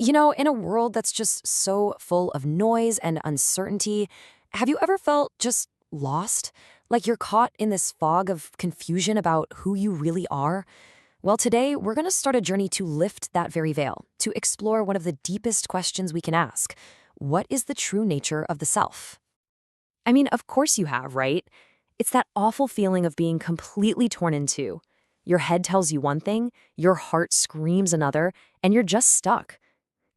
In a world that's just so full of noise and uncertainty, have you ever felt just lost? Like you're caught in this fog of confusion about who you really are? Well, today we're going to start a journey to lift that very veil, to explore one of the deepest questions we can ask. What is the true nature of the self? I mean, of course you have, right? It's that awful feeling of being completely torn in two. Your head tells you one thing, your heart screams another, and you're just stuck.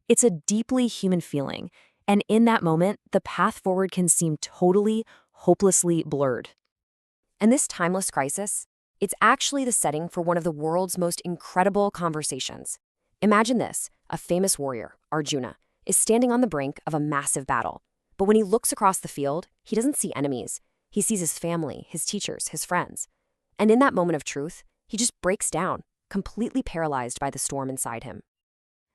It's a deeply human feeling, and in that moment, the path forward can seem totally, hopelessly blurred. And this timeless crisis, it's actually the setting for one of the world's most incredible conversations. Imagine this: a famous warrior, Arjuna, is standing on the brink of a massive battle. But when he looks across the field, he doesn't see enemies. He sees his family, his teachers, his friends. And in that moment of truth, he just breaks down, completely paralyzed by the storm inside him.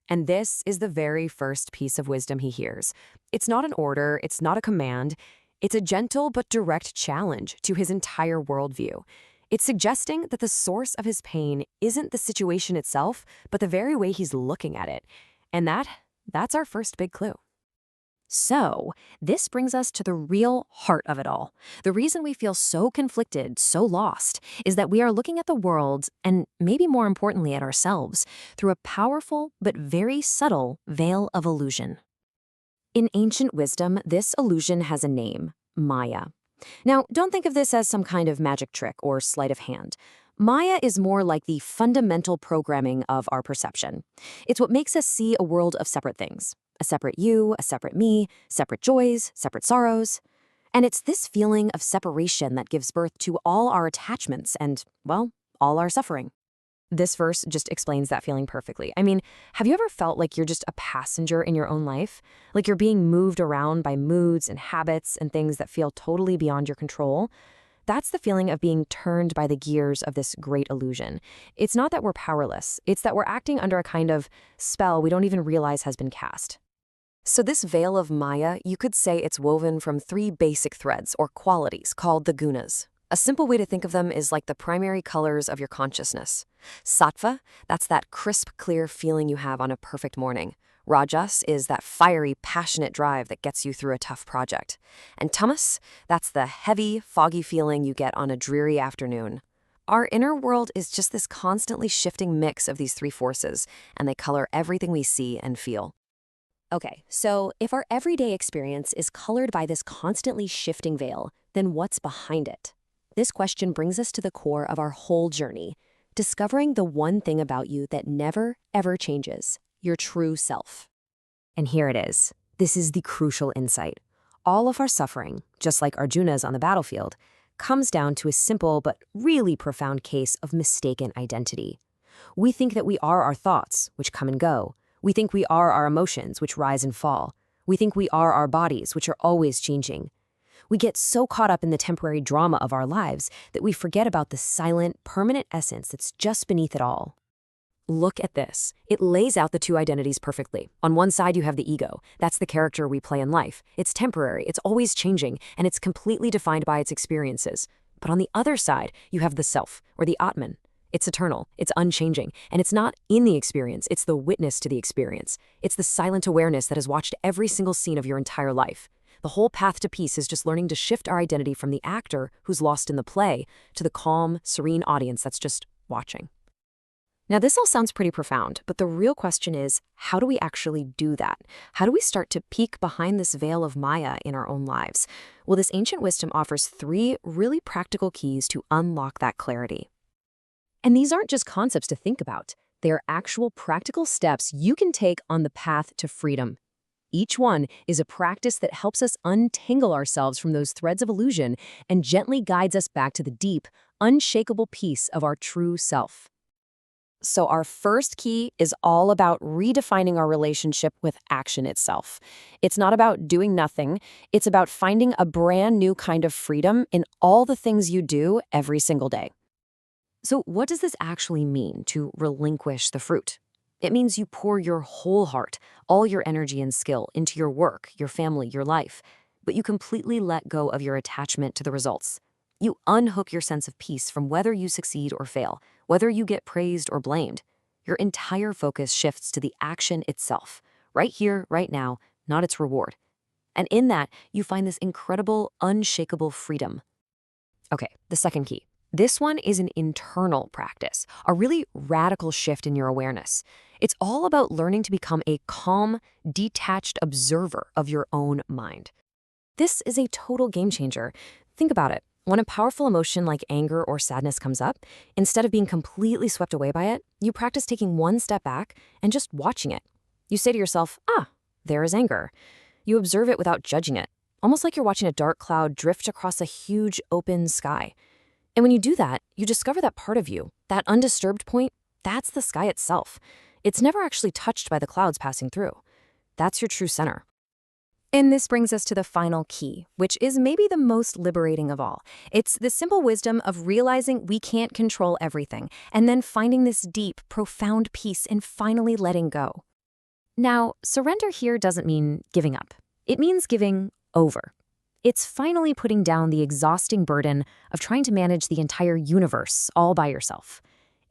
And this is the very first piece of wisdom he hears. It's not an order, it's not a command. It's a gentle but direct challenge to his entire worldview. It's suggesting that the source of his pain isn't the situation itself, but the very way he's looking at it. And that's our first big clue. So, this brings us to the real heart of it all. The reason we feel so conflicted, so lost, is that we are looking at the world, and maybe more importantly at ourselves, through a powerful but very subtle veil of illusion. In ancient wisdom, this illusion has a name: Maya. Now, don't think of this as some kind of magic trick or sleight of hand. Maya is more like the fundamental programming of our perception. It's what makes us see a world of separate things. A separate you, a separate me, separate joys, separate sorrows. And it's this feeling of separation that gives birth to all our attachments and, well, all our suffering. This verse just explains that feeling perfectly. I mean, have you ever felt like you're just a passenger in your own life? Like you're being moved around by moods and habits and things that feel totally beyond your control? That's the feeling of being turned by the gears of this great illusion. It's not that we're powerless. It's that we're acting under a kind of spell we don't even realize has been cast. So this veil of Maya, you could say it's woven from three basic threads or qualities called the gunas. A simple way to think of them is like the primary colors of your consciousness. Sattva, that's that crisp, clear feeling you have on a perfect morning. Rajas is that fiery, passionate drive that gets you through a tough project. And tamas, that's the heavy, foggy feeling you get on a dreary afternoon. Our inner world is just this constantly shifting mix of these three forces, and they color everything we see and feel. Okay, so if our everyday experience is colored by this constantly shifting veil, then what's behind it? This question brings us to the core of our whole journey, discovering the one thing about you that never, ever changes: your true self. And here it is. This is the crucial insight. All of our suffering, just like Arjuna's on the battlefield, comes down to a simple but really profound case of mistaken identity. We think that we are our thoughts, which come and go. We think we are our emotions, which rise and fall. We think we are our bodies, which are always changing. We get so caught up in the temporary drama of our lives that we forget about the silent, permanent essence that's just beneath it all. Look at this. It lays out the two identities perfectly. On one side, you have the ego. That's the character we play in life. It's temporary, it's always changing, and it's completely defined by its experiences. But on the other side, you have the self, or the Atman. It's eternal, it's unchanging, and it's not in the experience, it's the witness to the experience. It's the silent awareness that has watched every single scene of your entire life. The whole path to peace is just learning to shift our identity from the actor who's lost in the play to the calm, serene audience that's just watching. Now, this all sounds pretty profound, but the real question is, how do we actually do that? How do we start to peek behind this veil of Maya in our own lives? Well, this ancient wisdom offers three really practical keys to unlock that clarity. And these aren't just concepts to think about. They are actual practical steps you can take on the path to freedom. Each one is a practice that helps us untangle ourselves from those threads of illusion and gently guides us back to the deep, unshakable peace of our true self. So our first key is all about redefining our relationship with action itself. It's not about doing nothing. It's about finding a brand new kind of freedom in all the things you do every single day. So what does this actually mean, to relinquish the fruit? It means you pour your whole heart, all your energy and skill into your work, your family, your life, but you completely let go of your attachment to the results. You unhook your sense of peace from whether you succeed or fail, whether you get praised or blamed. Your entire focus shifts to the action itself, right here, right now, not its reward. And in that, you find this incredible, unshakable freedom. Okay, the second key. This one is an internal practice, a really radical shift in your awareness. It's all about learning to become a calm, detached observer of your own mind. This is a total game changer. Think about it. When a powerful emotion like anger or sadness comes up, instead of being completely swept away by it, you practice taking one step back and just watching it. You say to yourself, there is anger. You observe it without judging it, almost like you're watching a dark cloud drift across a huge open sky. And when you do that, you discover that part of you, that undisturbed point, that's the sky itself. It's never actually touched by the clouds passing through. That's your true center. And this brings us to the final key, which is maybe the most liberating of all. It's the simple wisdom of realizing we can't control everything, and then finding this deep, profound peace in finally letting go. Now, surrender here doesn't mean giving up. It means giving over. It's finally putting down the exhausting burden of trying to manage the entire universe all by yourself.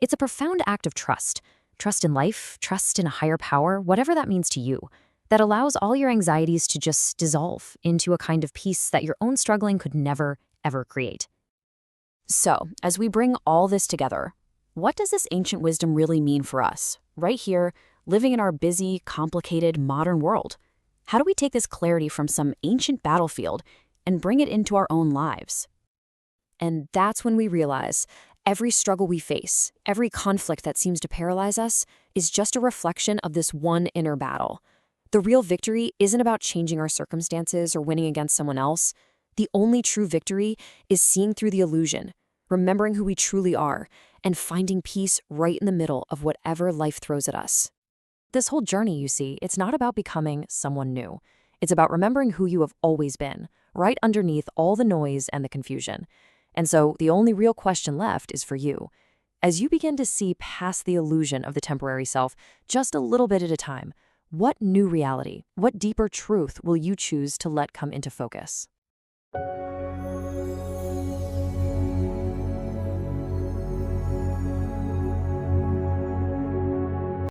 It's a profound act of trust. Trust in life, trust in a higher power, whatever that means to you, that allows all your anxieties to just dissolve into a kind of peace that your own struggling could never, ever create. So, as we bring all this together, what does this ancient wisdom really mean for us, right here, living in our busy, complicated, modern world? How do we take this clarity from some ancient battlefield and bring it into our own lives? And that's when we realize every struggle we face, every conflict that seems to paralyze us, is just a reflection of this one inner battle. The real victory isn't about changing our circumstances or winning against someone else. The only true victory is seeing through the illusion, remembering who we truly are, and finding peace right in the middle of whatever life throws at us. This whole journey, you see, it's not about becoming someone new. It's about remembering who you have always been, right underneath all the noise and the confusion. And so the only real question left is for you. As you begin to see past the illusion of the temporary self, just a little bit at a time, what new reality, what deeper truth will you choose to let come into focus?